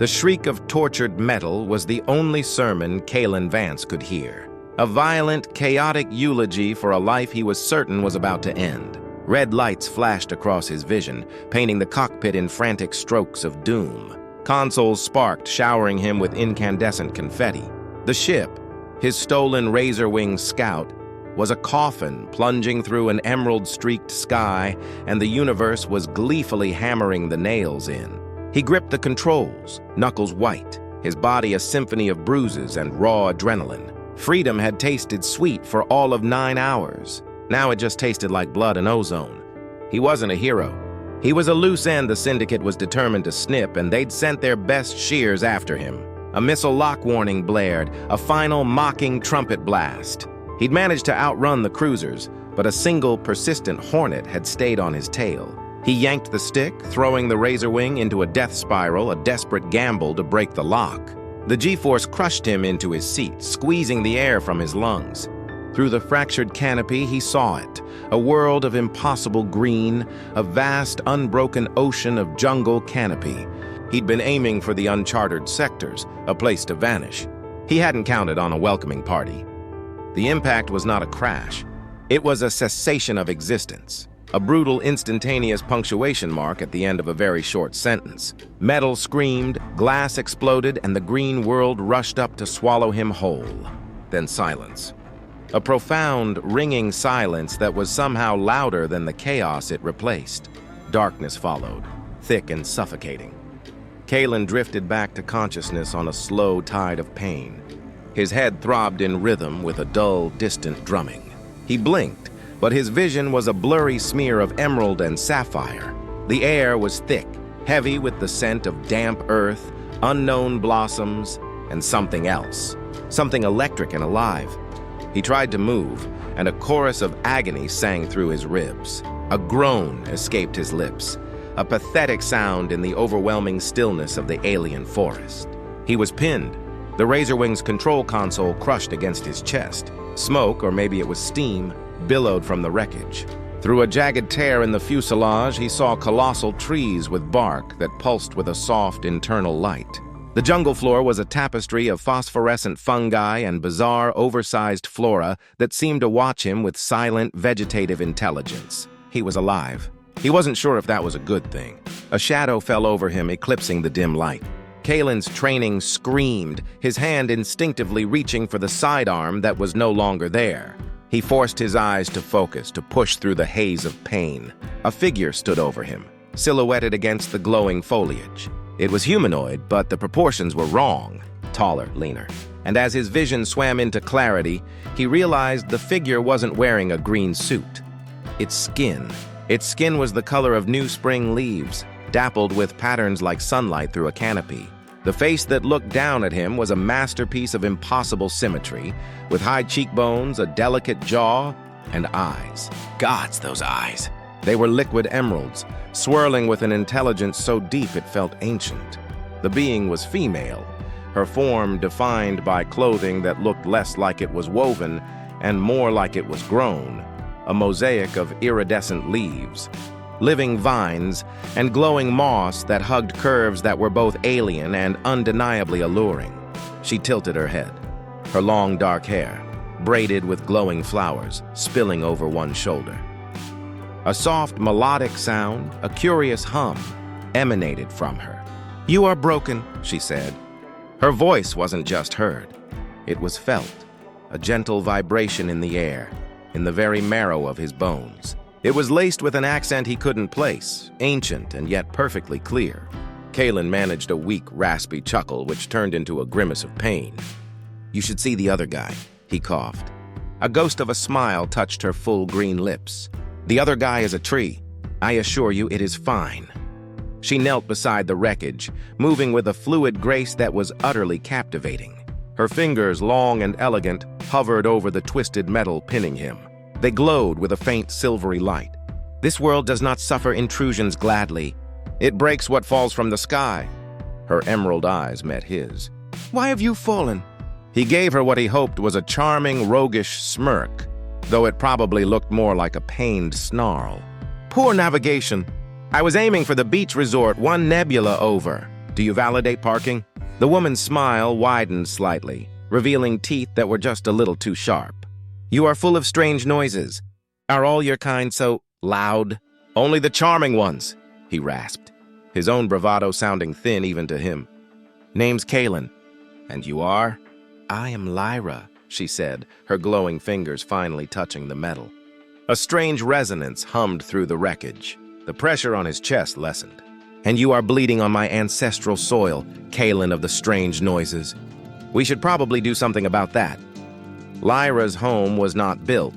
The shriek of tortured metal was the only sermon Kaelen Vance could hear. A violent, chaotic eulogy for a life he was certain was about to end. Red lights flashed across his vision, painting the cockpit in frantic strokes of doom. Consoles sparked, showering him with incandescent confetti. The ship, his stolen razor-winged scout, was a coffin plunging through an emerald-streaked sky, and the universe was gleefully hammering the nails in. He gripped the controls, knuckles white, his body a symphony of bruises and raw adrenaline. Freedom had tasted sweet for all of 9 hours. Now it just tasted like blood and ozone. He wasn't a hero. He was a loose end the Syndicate was determined to snip, and they'd sent their best shears after him. A missile lock warning blared, a final mocking trumpet blast. He'd managed to outrun the cruisers, but a single persistent hornet had stayed on his tail. He yanked the stick, throwing the razor wing into a death spiral, a desperate gamble to break the lock. The G-force crushed him into his seat, squeezing the air from his lungs. Through the fractured canopy, he saw it, a world of impossible green, a vast, unbroken ocean of jungle canopy. He'd been aiming for the uncharted sectors, a place to vanish. He hadn't counted on a welcoming party. The impact was not a crash. It was a cessation of existence. A brutal, instantaneous punctuation mark at the end of a very short sentence. Metal screamed, glass exploded, and the green world rushed up to swallow him whole. Then silence. A profound, ringing silence that was somehow louder than the chaos it replaced. Darkness followed, thick and suffocating. Kaelen drifted back to consciousness on a slow tide of pain. His head throbbed in rhythm with a dull, distant drumming. He blinked, but his vision was a blurry smear of emerald and sapphire. The air was thick, heavy with the scent of damp earth, unknown blossoms, and something else. Something electric and alive. He tried to move, and a chorus of agony sang through his ribs. A groan escaped his lips, a pathetic sound in the overwhelming stillness of the alien forest. He was pinned, the Razorwing's control console crushed against his chest. Smoke, or maybe it was steam, billowed from the wreckage. Through a jagged tear in the fuselage, he saw colossal trees with bark that pulsed with a soft internal light. The jungle floor was a tapestry of phosphorescent fungi and bizarre, oversized flora that seemed to watch him with silent, vegetative intelligence. He was alive. He wasn't sure if that was a good thing. A shadow fell over him, eclipsing the dim light. Kaelen's training screamed, his hand instinctively reaching for the sidearm that was no longer there. He forced his eyes to focus, to push through the haze of pain. A figure stood over him, silhouetted against the glowing foliage. It was humanoid, but the proportions were wrong. Taller, leaner. And as his vision swam into clarity, he realized the figure wasn't wearing a green suit. Its skin was the color of new spring leaves, dappled with patterns like sunlight through a canopy. The face that looked down at him was a masterpiece of impossible symmetry, with high cheekbones, a delicate jaw, and eyes. Gods, those eyes! They were liquid emeralds, swirling with an intelligence so deep it felt ancient. The being was female, her form defined by clothing that looked less like it was woven and more like it was grown, a mosaic of iridescent leaves, living vines, and glowing moss that hugged curves that were both alien and undeniably alluring. She tilted her head, her long dark hair, braided with glowing flowers, spilling over one shoulder. A soft melodic sound, a curious hum, emanated from her. "You are broken," she said. Her voice wasn't just heard. It was felt, a gentle vibration in the air, in the very marrow of his bones. It was laced with an accent he couldn't place, ancient and yet perfectly clear. Kaelen managed a weak, raspy chuckle which turned into a grimace of pain. "You should see the other guy," he coughed. A ghost of a smile touched her full green lips. "The other guy is a tree. I assure you it is fine." She knelt beside the wreckage, moving with a fluid grace that was utterly captivating. Her fingers, long and elegant, hovered over the twisted metal pinning him. They glowed with a faint silvery light. "This world does not suffer intrusions gladly. It breaks what falls from the sky." Her emerald eyes met his. "Why have you fallen?" He gave her what he hoped was a charming, roguish smirk, though it probably looked more like a pained snarl. "Poor navigation. I was aiming for the beach resort one nebula over." Do you validate parking? The woman's smile widened slightly, revealing teeth that were just a little too sharp. You are full of strange noises. Are all your kind so loud? Only the charming ones, he rasped, his own bravado sounding thin even to him. Name's Kaelen. And you are? I am Lyra, she said, her glowing fingers finally touching the metal. A strange resonance hummed through the wreckage. The pressure on his chest lessened. And you are bleeding on my ancestral soil, Kaelen of the strange noises. We should probably do something about that. Lyra's home was not built,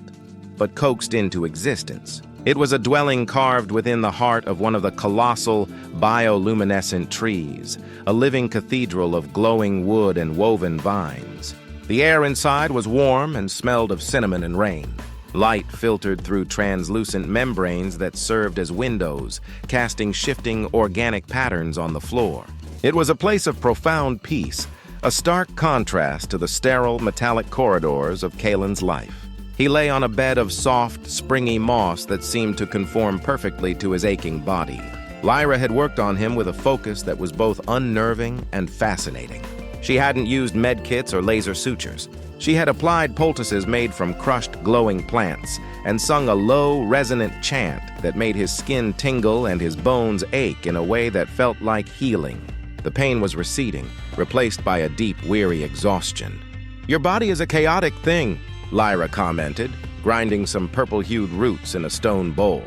but coaxed into existence. It was a dwelling carved within the heart of one of the colossal, bioluminescent trees, a living cathedral of glowing wood and woven vines. The air inside was warm and smelled of cinnamon and rain. Light filtered through translucent membranes that served as windows, casting shifting organic patterns on the floor. It was a place of profound peace, a stark contrast to the sterile metallic corridors of Kaelen's life. He lay on a bed of soft, springy moss that seemed to conform perfectly to his aching body. Lyra had worked on him with a focus that was both unnerving and fascinating. She hadn't used medkits or laser sutures. She had applied poultices made from crushed, glowing plants and sung a low, resonant chant that made his skin tingle and his bones ache in a way that felt like healing. The pain was receding, replaced by a deep, weary exhaustion. Your body is a chaotic thing, Lyra commented, grinding some purple-hued roots in a stone bowl.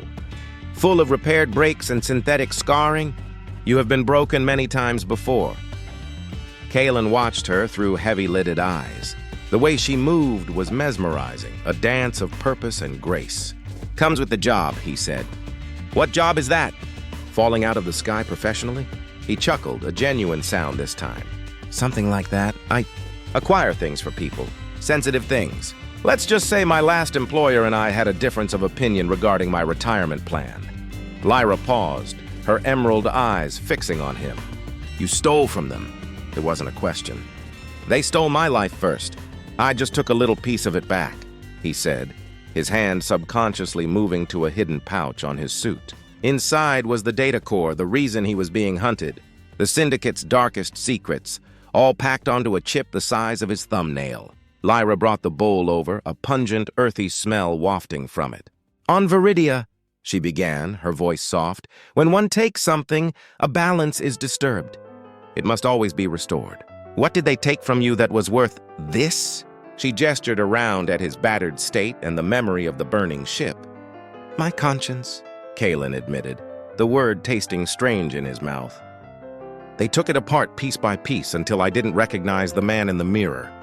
Full of repaired breaks and synthetic scarring, you have been broken many times before. Kaelen watched her through heavy-lidded eyes. The way she moved was mesmerizing, a dance of purpose and grace. Comes with the job, he said. What job is that? Falling out of the sky professionally? He chuckled, a genuine sound this time. Something like that. I acquire things for people, sensitive things. Let's just say my last employer and I had a difference of opinion regarding my retirement plan. Lyra paused, her emerald eyes fixing on him. You stole from them. It wasn't a question. They stole my life first. I just took a little piece of it back, he said, his hand subconsciously moving to a hidden pouch on his suit. Inside was the data core, the reason he was being hunted, the Syndicate's darkest secrets, all packed onto a chip the size of his thumbnail. Lyra brought the bowl over, a pungent, earthy smell wafting from it. On Veridia, she began, her voice soft, when one takes something, a balance is disturbed. It must always be restored. What did they take from you that was worth this? She gestured around at his battered state and the memory of the burning ship. My conscience, Kaelen admitted, the word tasting strange in his mouth. They took it apart piece by piece until I didn't recognize the man in the mirror.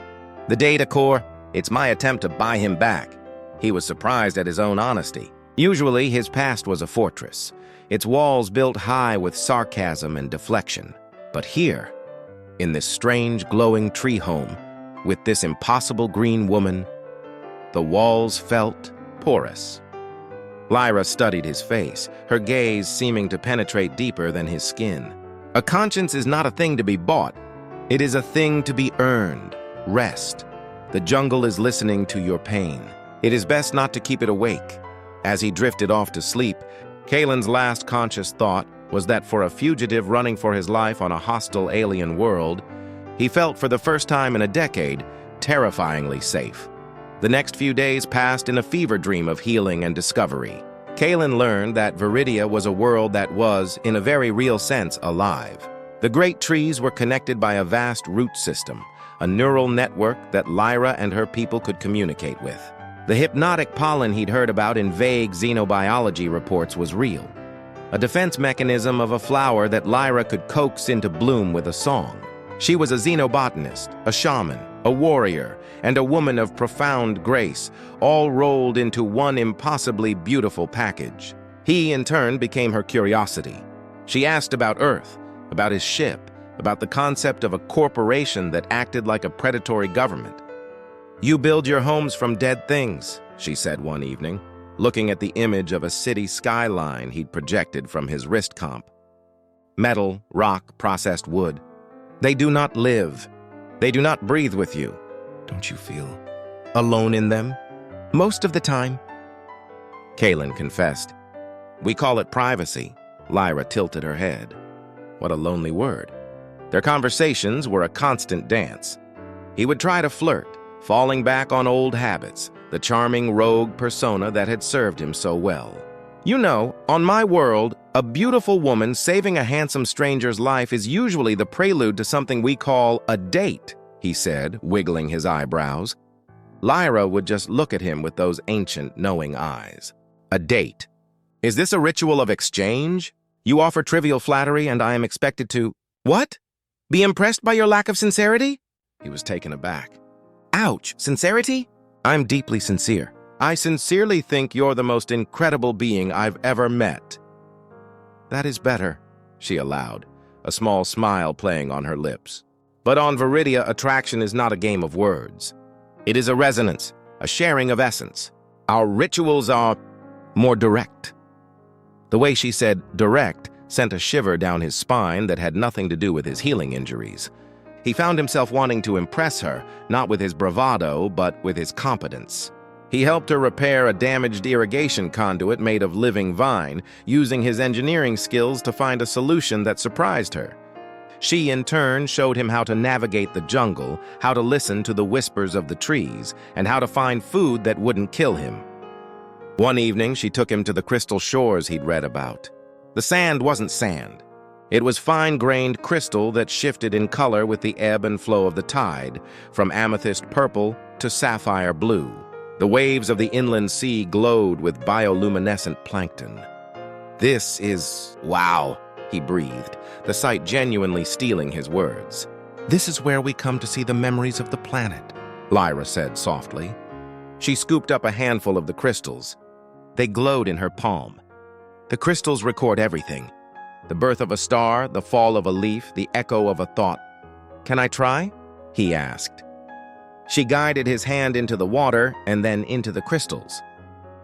The data core, it's my attempt to buy him back. He was surprised at his own honesty. Usually, his past was a fortress, its walls built high with sarcasm and deflection. But here, in this strange, glowing tree home, with this impossible green woman, the walls felt porous. Lyra studied his face, her gaze seeming to penetrate deeper than his skin. A conscience is not a thing to be bought. It is a thing to be earned. Rest. The jungle is listening to your pain. It is best not to keep it awake. As he drifted off to sleep, Kaelen's last conscious thought was that for a fugitive running for his life on a hostile alien world, he felt for the first time in a decade terrifyingly safe. The next few days passed in a fever dream of healing and discovery. Kaelen learned that Veridia was a world that was, in a very real sense, alive. The great trees were connected by a vast root system, a neural network that Lyra and her people could communicate with. The hypnotic pollen he'd heard about in vague xenobiology reports was real, a defense mechanism of a flower that Lyra could coax into bloom with a song. She was a xenobotanist, a shaman, a warrior, and a woman of profound grace, all rolled into one impossibly beautiful package. He, in turn, became her curiosity. She asked about Earth, about his ship, about the concept of a corporation that acted like a predatory government. You build your homes from dead things, she said one evening, looking at the image of a city skyline he'd projected from his wrist comp. Metal, rock, processed wood. They do not live. They do not breathe with you. Don't you feel alone in them? Most of the time. Kaelen confessed. We call it privacy. Lyra tilted her head. What a lonely word. Their conversations were a constant dance. He would try to flirt, falling back on old habits, the charming rogue persona that had served him so well. You know, on my world, a beautiful woman saving a handsome stranger's life is usually the prelude to something we call a date, he said, wiggling his eyebrows. Lyra would just look at him with those ancient, knowing eyes. A date. Is this a ritual of exchange? You offer trivial flattery and I am expected to… What? Be impressed by your lack of sincerity? He was taken aback. Ouch, sincerity? I'm deeply sincere. I sincerely think you're the most incredible being I've ever met. That is better, she allowed, a small smile playing on her lips. But on Veridia, attraction is not a game of words. It is a resonance, a sharing of essence. Our rituals are more direct. The way she said direct sent a shiver down his spine that had nothing to do with his healing injuries. He found himself wanting to impress her, not with his bravado, but with his competence. He helped her repair a damaged irrigation conduit made of living vine, using his engineering skills to find a solution that surprised her. She, in turn, showed him how to navigate the jungle, how to listen to the whispers of the trees, and how to find food that wouldn't kill him. One evening, she took him to the crystal shores he'd read about. The sand wasn't sand. It was fine-grained crystal that shifted in color with the ebb and flow of the tide, from amethyst purple to sapphire blue. The waves of the inland sea glowed with bioluminescent plankton. This is… wow, he breathed, the sight genuinely stealing his words. This is where we come to see the memories of the planet, Lyra said softly. She scooped up a handful of the crystals. They glowed in her palm. The crystals record everything. The birth of a star, the fall of a leaf, the echo of a thought. Can I try? He asked. She guided his hand into the water and then into the crystals.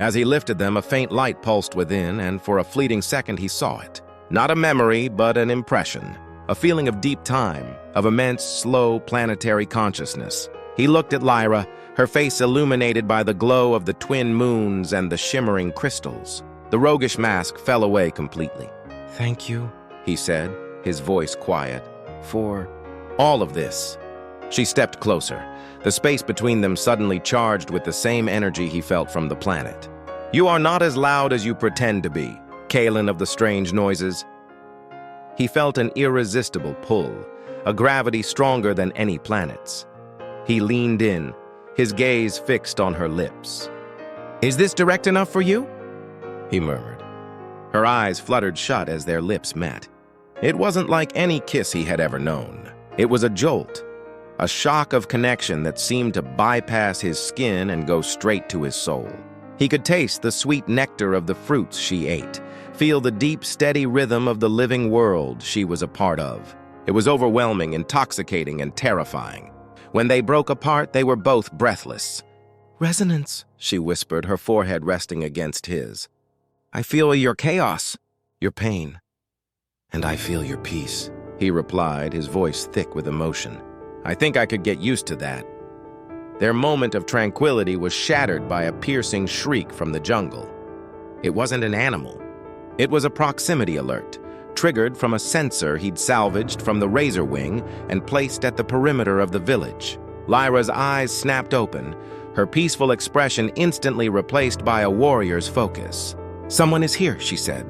As he lifted them, a faint light pulsed within, and for a fleeting second he saw it. Not a memory, but an impression. A feeling of deep time, of immense, slow, planetary consciousness. He looked at Lyra, her face illuminated by the glow of the twin moons and the shimmering crystals. The roguish mask fell away completely. Thank you, he said, his voice quiet, for all of this. She stepped closer, the space between them suddenly charged with the same energy he felt from the planet. You are not as loud as you pretend to be, Kaelen of the strange noises. He felt an irresistible pull, a gravity stronger than any planet's. He leaned in, his gaze fixed on her lips. Is this direct enough for you? He murmured. Her eyes fluttered shut as their lips met. It wasn't like any kiss he had ever known. It was a jolt, a shock of connection that seemed to bypass his skin and go straight to his soul. He could taste the sweet nectar of the fruits she ate, feel the deep, steady rhythm of the living world she was a part of. It was overwhelming, intoxicating, and terrifying. When they broke apart, they were both breathless. Resonance, she whispered, her forehead resting against his. I feel your chaos, your pain. And I feel your peace, he replied, his voice thick with emotion. I think I could get used to that. Their moment of tranquility was shattered by a piercing shriek from the jungle. It wasn't an animal. It was a proximity alert, triggered from a sensor he'd salvaged from the razor wing and placed at the perimeter of the village. Lyra's eyes snapped open, her peaceful expression instantly replaced by a warrior's focus. Someone is here, she said.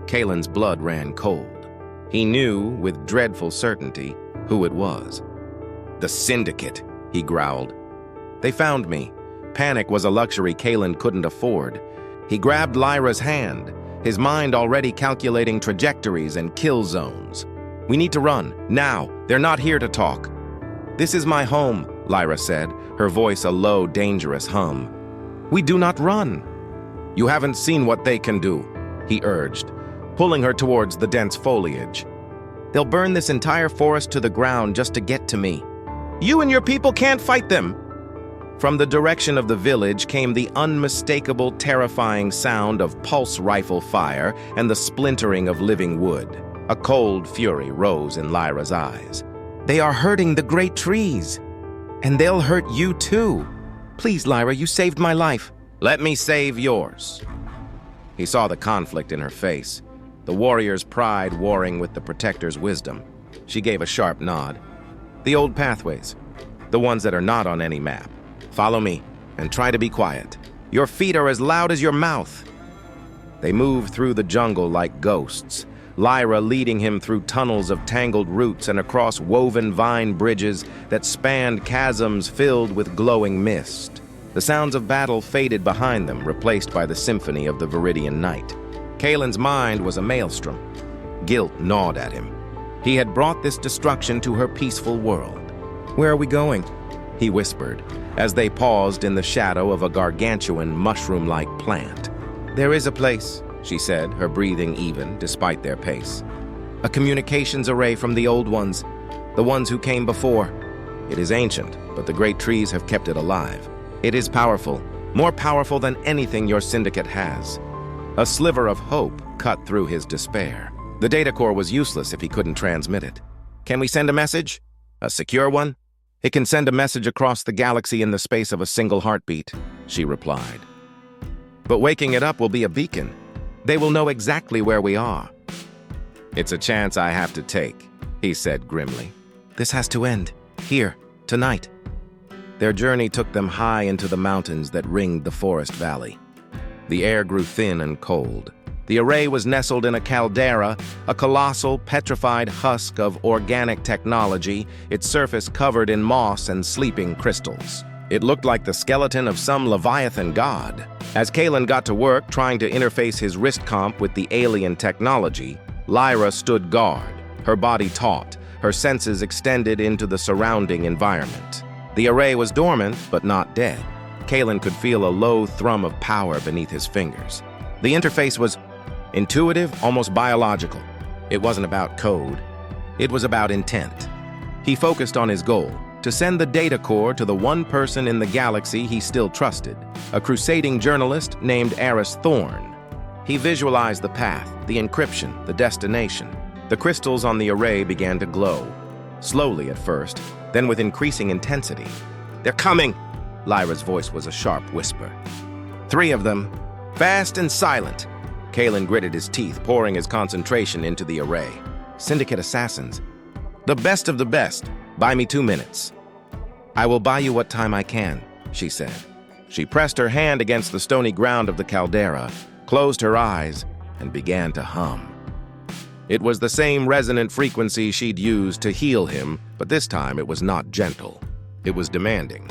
Kaelen's blood ran cold. He knew, with dreadful certainty, who it was. The Syndicate, he growled. They found me. Panic was a luxury Kaelen couldn't afford. He grabbed Lyra's hand, his mind already calculating trajectories and kill zones. We need to run, now. They're not here to talk. This is my home, Lyra said, her voice a low, dangerous hum. We do not run. You haven't seen what they can do, he urged, pulling her towards the dense foliage. They'll burn this entire forest to the ground just to get to me. You and your people can't fight them. From the direction of the village came the unmistakable, terrifying sound of pulse rifle fire and the splintering of living wood. A cold fury rose in Lyra's eyes. They are hurting the great trees, and they'll hurt you too. Please, Lyra, you saved my life. Let me save yours. He saw the conflict in her face, the warrior's pride warring with the protector's wisdom. She gave a sharp nod. "The old pathways. The ones that are not on any map. Follow me, and try to be quiet. Your feet are as loud as your mouth." They moved through the jungle like ghosts, Lyra leading him through tunnels of tangled roots and across woven vine bridges that spanned chasms filled with glowing mist. The sounds of battle faded behind them, replaced by the symphony of the Veridian night. Kaelen's mind was a maelstrom. Guilt gnawed at him. He had brought this destruction to her peaceful world. "Where are we going?" he whispered, as they paused in the shadow of a gargantuan mushroom-like plant. "There is a place," she said, her breathing even despite their pace. "A communications array from the old ones, the ones who came before. It is ancient, but the great trees have kept it alive. It is powerful, more powerful than anything your Syndicate has." A sliver of hope cut through his despair. The data core was useless if he couldn't transmit it. "Can we send a message? A secure one?" "It can send a message across the galaxy in the space of a single heartbeat," she replied. "But waking it up will be a beacon. They will know exactly where we are." "It's a chance I have to take," he said grimly. "This has to end. Here, tonight." Their journey took them high into the mountains that ringed the forest valley. The air grew thin and cold. The array was nestled in a caldera, a colossal, petrified husk of organic technology, its surface covered in moss and sleeping crystals. It looked like the skeleton of some Leviathan god. As Kaelen got to work trying to interface his wrist comp with the alien technology, Lyra stood guard, her body taut, her senses extended into the surrounding environment. The array was dormant, but not dead. Kaelen could feel a low thrum of power beneath his fingers. The interface was intuitive, almost biological. It wasn't about code. It was about intent. He focused on his goal, to send the data core to the one person in the galaxy he still trusted, a crusading journalist named Eris Thorn. He visualized the path, the encryption, the destination. The crystals on the array began to glow, slowly at first, then with increasing intensity. "They're coming!" Lyra's voice was a sharp whisper. "3 of them, fast and silent." Kaelen gritted his teeth, pouring his concentration into the array. "Syndicate assassins. The best of the best. Buy me 2 minutes." "I will buy you what time I can," she said. She pressed her hand against the stony ground of the caldera, closed her eyes, and began to hum. It was the same resonant frequency she'd used to heal him, but this time it was not gentle. It was demanding.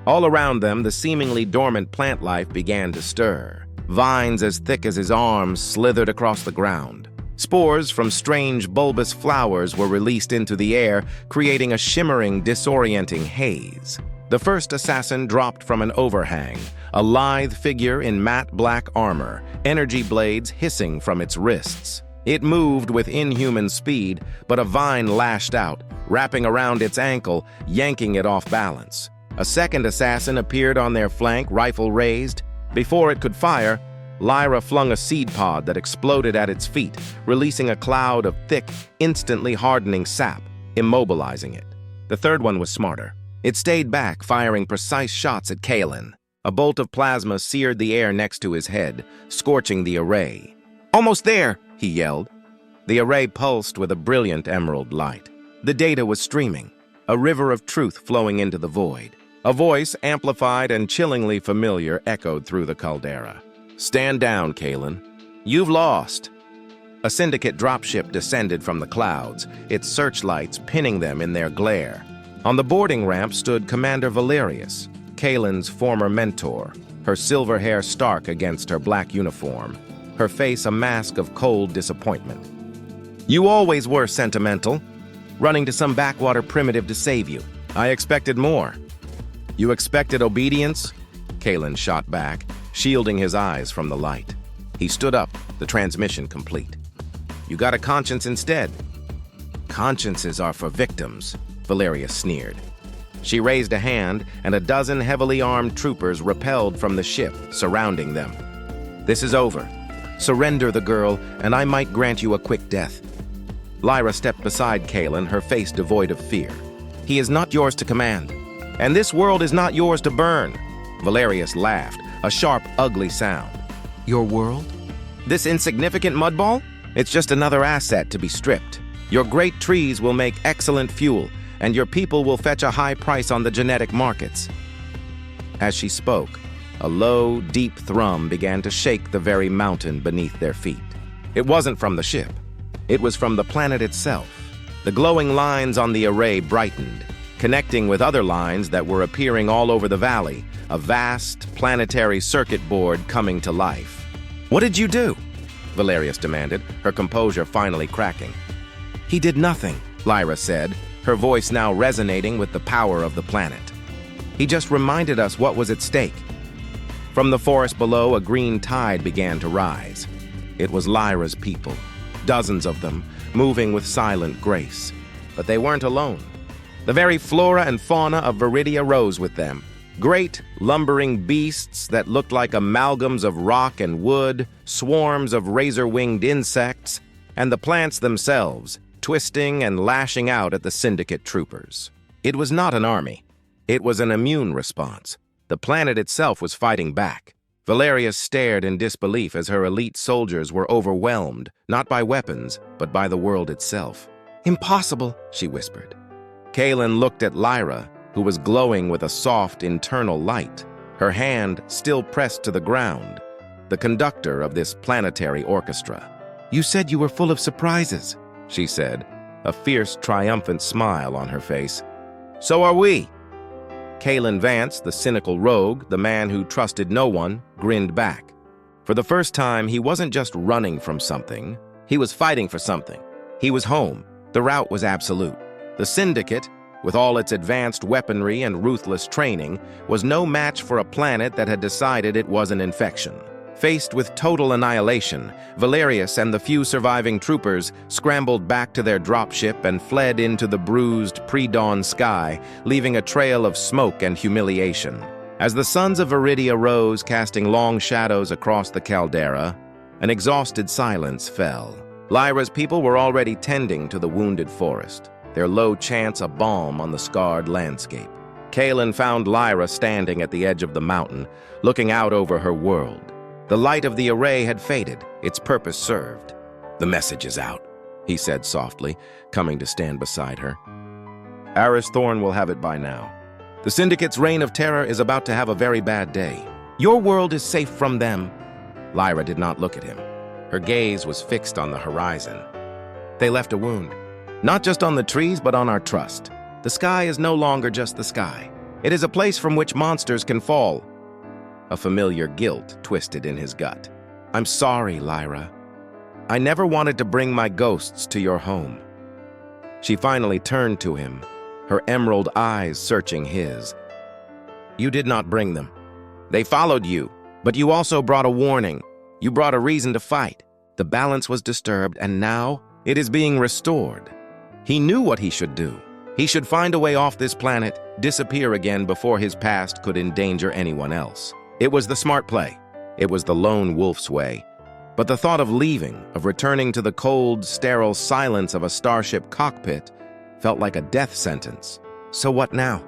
All around them, the seemingly dormant plant life began to stir. Vines as thick as his arms slithered across the ground. Spores from strange bulbous flowers were released into the air, creating a shimmering, disorienting haze. The first assassin dropped from an overhang, a lithe figure in matte black armor, energy blades hissing from its wrists. It moved with inhuman speed, but a vine lashed out, wrapping around its ankle, yanking it off balance. A second assassin appeared on their flank, rifle raised. Before it could fire, Lyra flung a seed pod that exploded at its feet, releasing a cloud of thick, instantly hardening sap, immobilizing it. The third one was smarter. It stayed back, firing precise shots at Kaelen. A bolt of plasma seared the air next to his head, scorching the array. "Almost there!" he yelled. The array pulsed with a brilliant emerald light. The data was streaming, a river of truth flowing into the void. A voice, amplified and chillingly familiar, echoed through the caldera. "Stand down, Kaelen. You've lost." A Syndicate dropship descended from the clouds, its searchlights pinning them in their glare. On the boarding ramp stood Commander Valerius, Kaelen's former mentor, her silver hair stark against her black uniform, her face a mask of cold disappointment. "You always were sentimental, running to some backwater primitive to save you. I expected more." "You expected obedience?" Kaelen shot back, shielding his eyes from the light. He stood up, the transmission complete. "You got a conscience instead." "Consciences are for victims," Valeria sneered. She raised a hand, and a dozen heavily armed troopers repelled from the ship, surrounding them. "This is over. Surrender the girl, and I might grant you a quick death." Lyra stepped beside Kaelen, her face devoid of fear. "He is not yours to command, and this world is not yours to burn." Valerius laughed, a sharp, ugly sound. "Your world? This insignificant mudball? It's just another asset to be stripped. Your great trees will make excellent fuel, and your people will fetch a high price on the genetic markets." As she spoke, a low, deep thrum began to shake the very mountain beneath their feet. It wasn't from the ship. It was from the planet itself. The glowing lines on the array brightened, connecting with other lines that were appearing all over the valley, a vast planetary circuit board coming to life. "What did you do?" Valerius demanded, her composure finally cracking. "He did nothing," Lyra said, her voice now resonating with the power of the planet. "He just reminded us what was at stake." From the forest below, a green tide began to rise. It was Lyra's people, dozens of them, moving with silent grace. But they weren't alone. The very flora and fauna of Veridia rose with them. Great, lumbering beasts that looked like amalgams of rock and wood, swarms of razor-winged insects, and the plants themselves, twisting and lashing out at the Syndicate troopers. It was not an army. It was an immune response. The planet itself was fighting back. Valerius stared in disbelief as her elite soldiers were overwhelmed, not by weapons, but by the world itself. "Impossible," she whispered. Kaelen looked at Lyra, who was glowing with a soft internal light, her hand still pressed to the ground, the conductor of this planetary orchestra. "You said you were full of surprises," she said, a fierce, triumphant smile on her face. "So are we." Kaelen Vance, the cynical rogue, the man who trusted no one, grinned back. For the first time, he wasn't just running from something. He was fighting for something. He was home. The route was absolute. The Syndicate, with all its advanced weaponry and ruthless training, was no match for a planet that had decided it was an infection. Faced with total annihilation, Valerius and the few surviving troopers scrambled back to their dropship and fled into the bruised pre-dawn sky, leaving a trail of smoke and humiliation. As the suns of Veridia rose, casting long shadows across the caldera, an exhausted silence fell. Lyra's people were already tending to the wounded forest, their low chants a balm on the scarred landscape. Kaelen found Lyra standing at the edge of the mountain, looking out over her world. The light of the array had faded, its purpose served. "The message is out," he said softly, coming to stand beside her. "Aris Thorn will have it by now. The Syndicate's reign of terror is about to have a very bad day. Your world is safe from them." Lyra did not look at him. Her gaze was fixed on the horizon. "They left a wound, not just on the trees, but on our trust. The sky is no longer just the sky. It is a place from which monsters can fall." A familiar guilt twisted in his gut. "I'm sorry, Lyra. I never wanted to bring my ghosts to your home." She finally turned to him, her emerald eyes searching his. "You did not bring them. They followed you, but you also brought a warning. You brought a reason to fight. The balance was disturbed, and now it is being restored." He knew what he should do. He should find a way off this planet, disappear again before his past could endanger anyone else. It was the smart play. It was the lone wolf's way. But the thought of leaving, of returning to the cold, sterile silence of a starship cockpit, felt like a death sentence. "So what now?"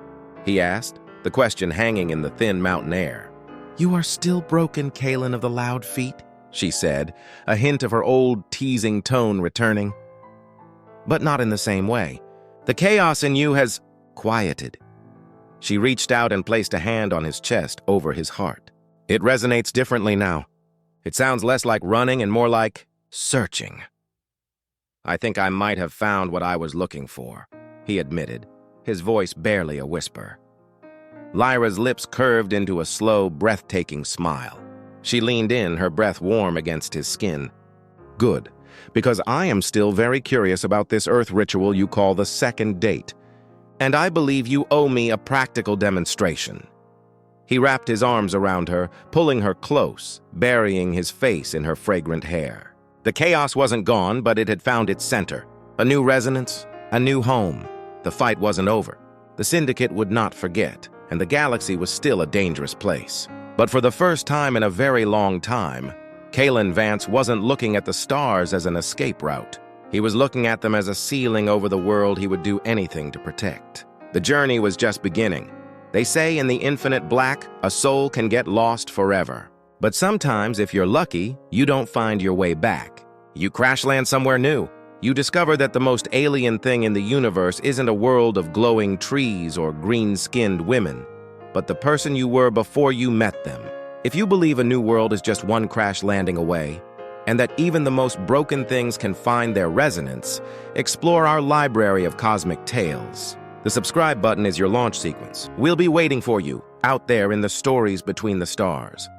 he asked, the question hanging in the thin mountain air. "You are still broken, Kaelen of the loud feet," she said, a hint of her old teasing tone returning. "But not in the same way. The chaos in you has quieted." She reached out and placed a hand on his chest over his heart. "It resonates differently now. It sounds less like running and more like searching." "I think I might have found what I was looking for," he admitted, his voice barely a whisper. Lyra's lips curved into a slow, breathtaking smile. She leaned in, her breath warm against his skin. "Good, because I am still very curious about this Earth ritual you call the second date. And I believe you owe me a practical demonstration." He wrapped his arms around her, pulling her close, burying his face in her fragrant hair. The chaos wasn't gone, but it had found its center. A new resonance, a new home. The fight wasn't over. The Syndicate would not forget, and the galaxy was still a dangerous place. But for the first time in a very long time, Kaelen Vance wasn't looking at the stars as an escape route. He was looking at them as a ceiling over the world he would do anything to protect. The journey was just beginning. They say in the infinite black, a soul can get lost forever. But sometimes, if you're lucky, you don't find your way back. You crash land somewhere new. You discover that the most alien thing in the universe isn't a world of glowing trees or green-skinned women, but the person you were before you met them. If you believe a new world is just one crash landing away, and that even the most broken things can find their resonance, explore our library of cosmic tales. The subscribe button is your launch sequence. We'll be waiting for you out there in the stories between the stars.